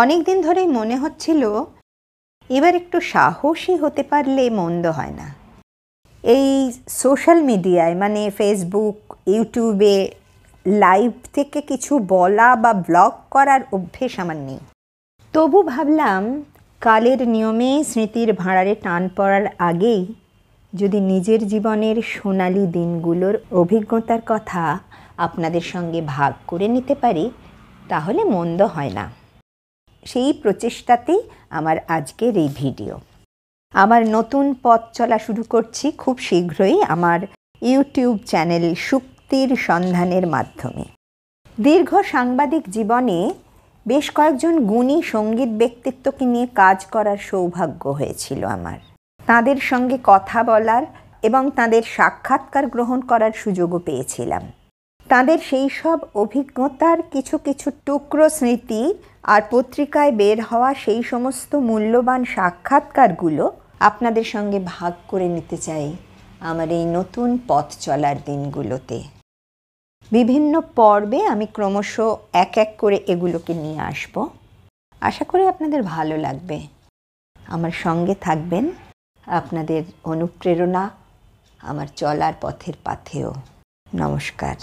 অনেক দিন ধরেই মনে হচ্ছিল এবার একটু সাহসী হতে পারলে মন্দ হয় না। এই সোশ্যাল মিডিয়ায় মানে ফেসবুক, ইউটিউবে লাইভ থেকে কিছু বলা বা ব্লগ করার অভ্যেস আমার নেই। তবু ভাবলাম কালের নিয়মে স্মৃতির ভাঁড়ারে টান পড়ার আগেই যদি নিজের জীবনের সোনালি দিনগুলোর অভিজ্ঞতার কথা আপনাদের সঙ্গে ভাগ করে নিতে পারি তাহলে মন্দ হয় না। সেই প্রচেষ্টাতেই আমার আজকের এই ভিডিও। আমার নতুন পথ চলা শুরু করছি খুব শীঘ্রই আমার ইউটিউব চ্যানেল সুক্তির সন্ধানের মাধ্যমে। দীর্ঘ সাংবাদিক জীবনে বেশ কয়েকজন গুণী সঙ্গীত ব্যক্তিত্বকে নিয়ে কাজ করার সৌভাগ্য হয়েছিল আমার। তাদের সঙ্গে কথা বলার এবং তাদের সাক্ষাৎকার গ্রহণ করার সুযোগও পেয়েছিলাম। তাদের সেই সব অভিজ্ঞতার কিছু কিছু টুকরো স্মৃতি আর পত্রিকায় বের হওয়া সেই সমস্ত মূল্যবান সাক্ষাৎকারগুলো আপনাদের সঙ্গে ভাগ করে নিতে চাই আমার এই নতুন পথ চলার দিনগুলোতে। বিভিন্ন পর্বে আমি ক্রমশ এক এক করে এগুলোকে নিয়ে আসব। আশা করি আপনাদের ভালো লাগবে। আমার সঙ্গে থাকবেন, আপনাদের অনুপ্রেরণা আমার চলার পথের পাথেও। নমস্কার।